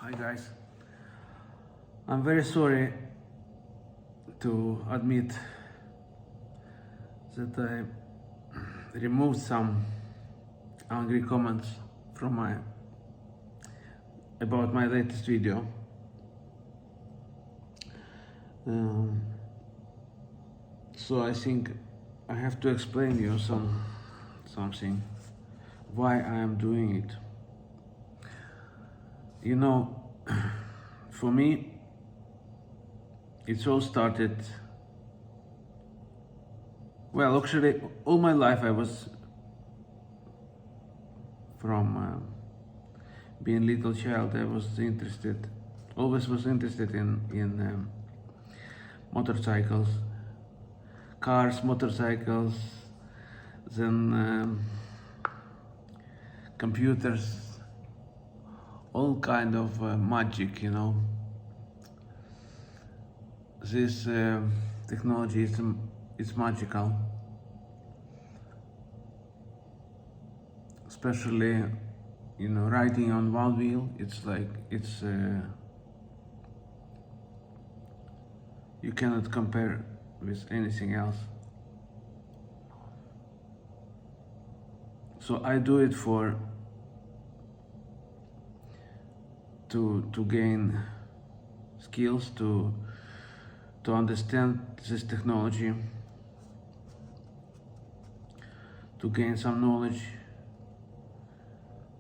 Hi guys, I'm very sorry to admit that I removed some angry comments from about my latest video. So I think I have to explain you something why I am doing it. You know, for me, it all started. Well, actually, all my life I was from being little child. I was interested, always was interested in motorcycles, cars, motorcycles, then computers, all kind of magic, you know. This technology is magical, especially, you know, riding on one wheel. It's like you cannot compare with anything else. So I do it to gain skills, to understand this technology, to gain some knowledge,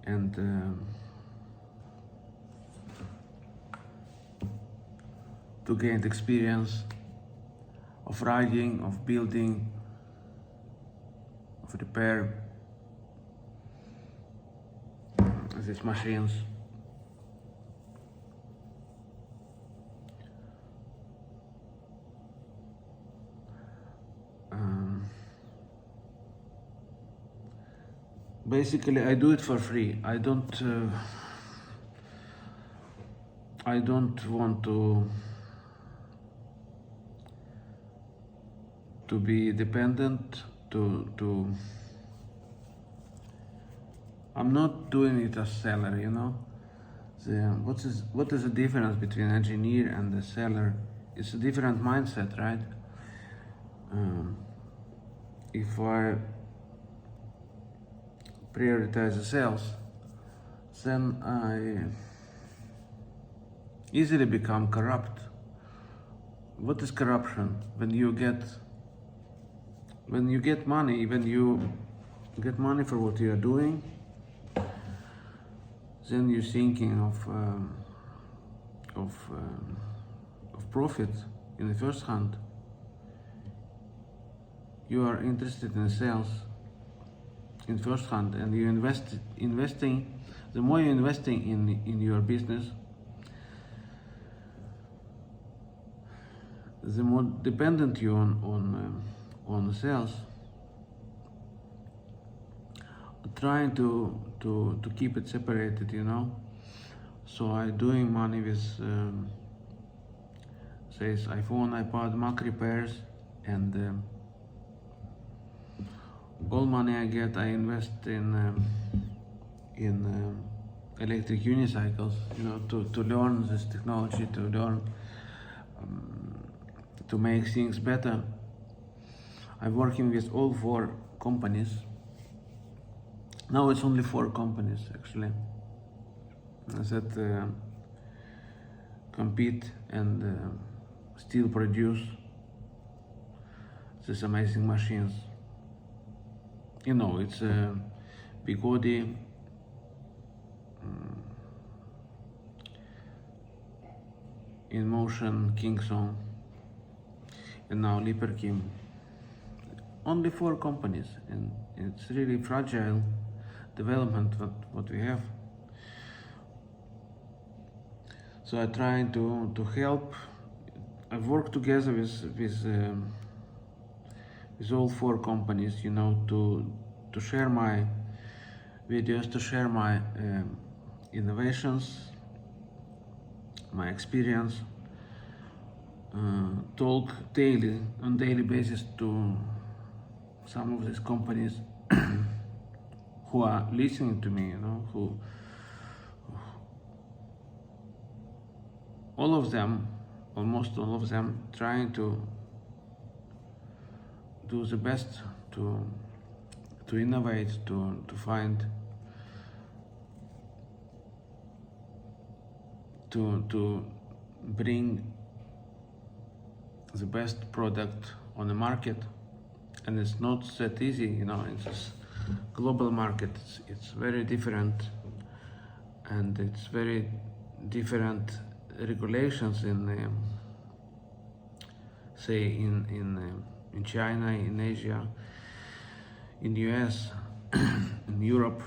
and to gain experience of riding, of building, of repair these machines. Basically, I do it for free. I don't want to be dependent. I'm not doing it as seller. You know, what is the difference between engineer and the seller? It's a different mindset, right? If I prioritize the sales, then I easily become corrupt. What is corruption? When you get money, when you get money for what you are doing, then you're thinking of profit in the first hand. You are interested in sales in first hand, and you investing. The more you're investing in your business, the more dependent you on the sales. Trying to keep it separated, you know. So I doing money with says iPhone, iPad, Mac repairs, and all money I get, I invest in electric unicycles, you know, to learn this technology, to learn to make things better. I'm working with all 4 companies. Now it's only 4 companies actually that compete and still produce these amazing machines. You know, it's Bigodi, In Motion, Kingston, and now Liperkim. Only 4 companies, and it's really fragile development what we have. So I try to help. I've worked together with all 4 companies, you know, to share my videos, to share my innovations, my experience, talk on daily basis to some of these companies who are listening to me, you know, all of them, almost all of them, trying to do the best to innovate, to find, to bring the best product on the market. And it's not that easy, you know. It's this global market. It's very different, and it's very different regulations in say in China, in Asia, in US, in Europe.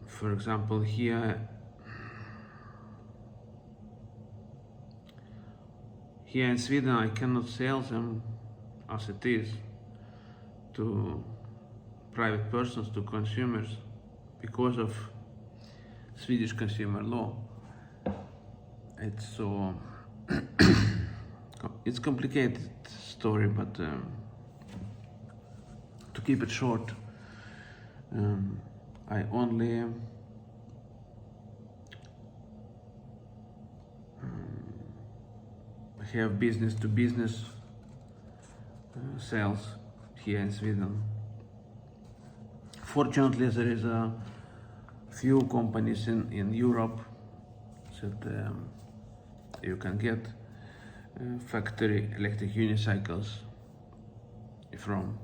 For example, here in Sweden, I cannot sell them as it is to private persons, to consumers, because of Swedish consumer law. It's so it's complicated story, but to keep it short, I only have business to business sales here in Sweden. Fortunately, there is a few companies in Europe that you can get factory electric unicycles from.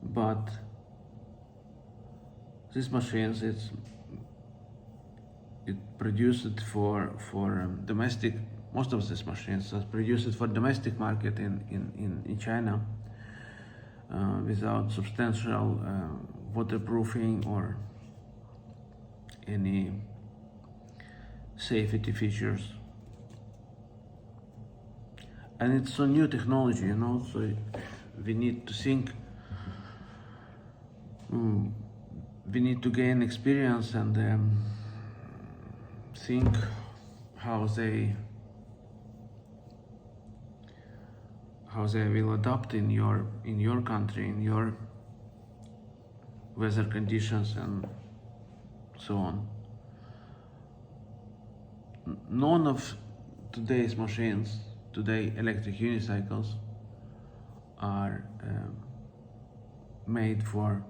But these machines, it produced for domestic. Most of these machines are produced for domestic market in China without substantial waterproofing or any safety features. And it's a new technology, you know, so we need to think, we need to gain experience and think how they will adapt in your country, in your weather conditions and so on. None of today's machines, electric unicycles, are made for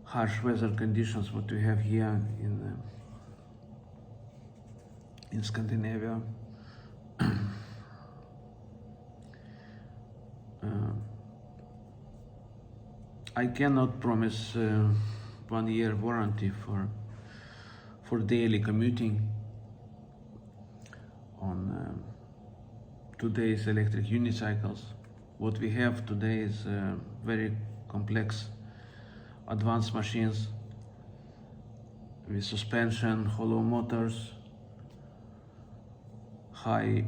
harsh weather conditions what we have here in Scandinavia. I cannot promise 1 year warranty for daily commuting on today's electric unicycles. What we have today is very complex, advanced machines with suspension, hollow motors, high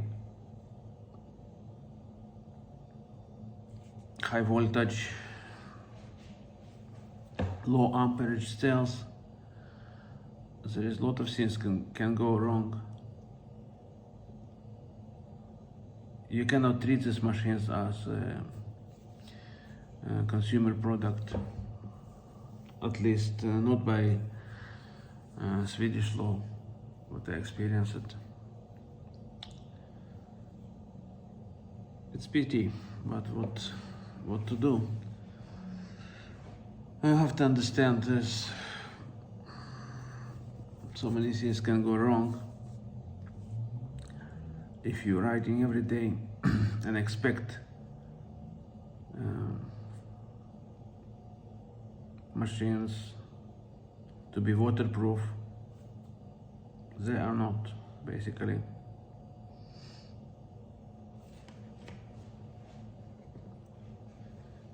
voltage, low amperage cells. There is a lot of things can go wrong. You cannot treat these machines as a consumer product, at least not by Swedish law, what I experienced. It's pity, but what to do? I have to understand this. So many things can go wrong if you're riding every day and expect machines to be waterproof. They are not, basically.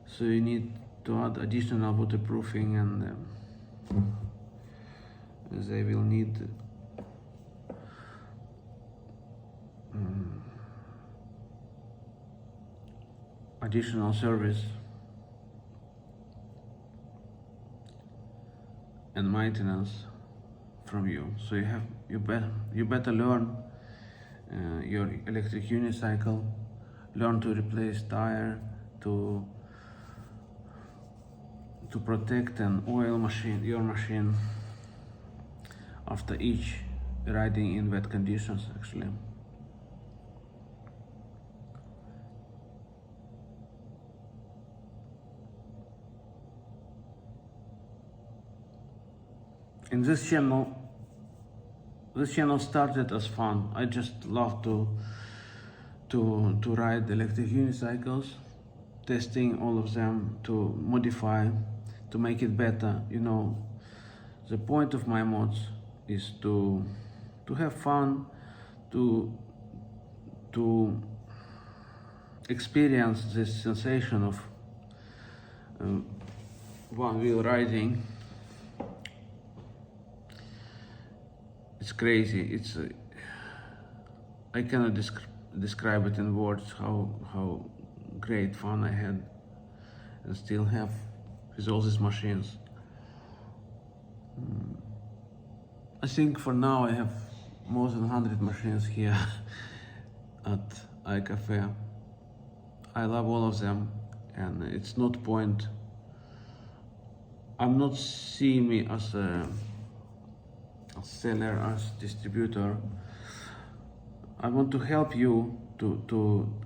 So you need to add additional waterproofing, and they will need additional service and maintenance from you. So you better learn your electric unicycle, learn to replace tire, to to protect and oil your machine after each riding in wet conditions actually. In this channel started as fun. I just love to ride electric unicycles, testing all of them, to modify, to make it better. You know, the point of my mods is to have fun, to experience this sensation of one-wheel riding. It's crazy. It's I cannot describe it in words how great fun I had and still have with all these machines. I think for now I have more than 100 machines here at iCafe. I love all of them, and it's not point. I'm not seeing me as a seller, as distributor. I want to help you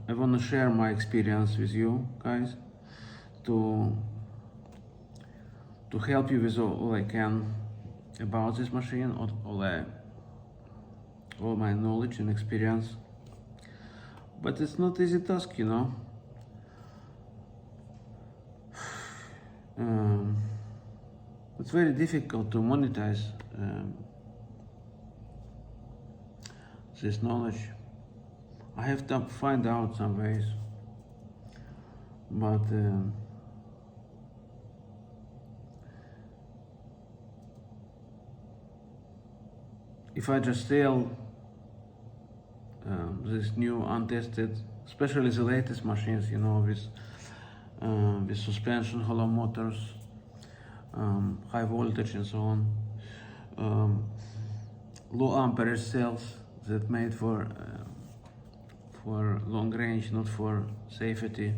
I want to share my experience with you guys, to help you with all I can about this machine, all my knowledge and experience. But it's not easy task, you know. It's very difficult to monetize this knowledge. I have to find out some ways, but if I just sell this new untested, especially the latest machines, you know, with suspension, hollow motors, high voltage and so on, low amperage cells that made for long range, not for safety,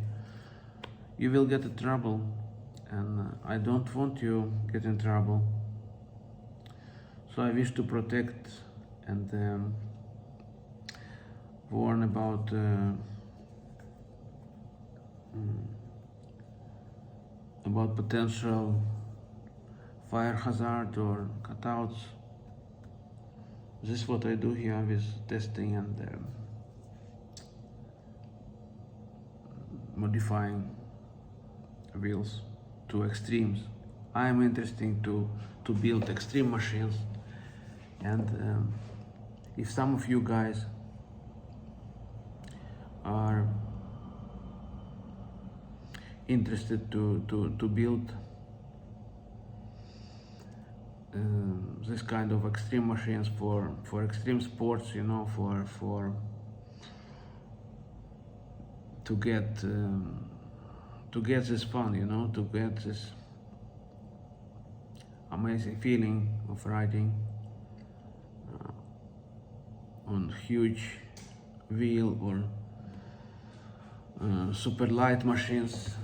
you will get in trouble, and I don't want you get in trouble. So I wish to protect and warn about potential fire hazard or cutouts. This is what I do here with testing and modifying wheels to extremes. I am interested to build extreme machines, and if some of you guys are interested to build this kind of extreme machines for extreme sports, you know, to get this fun, you know, to get this amazing feeling of riding on huge wheel or super light machines.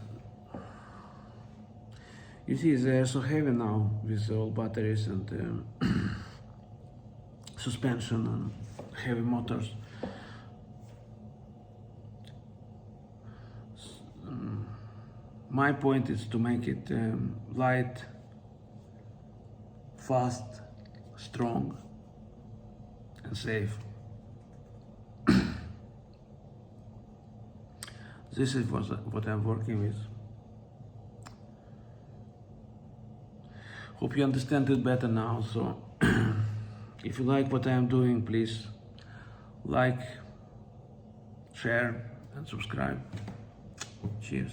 You see, they are so heavy now with all batteries and suspension and heavy motors. My point is to make it light, fast, strong, and safe. This is what I'm working with. Hope you understand it better now. So if you like what I am doing, please like, share, and subscribe. Cheers.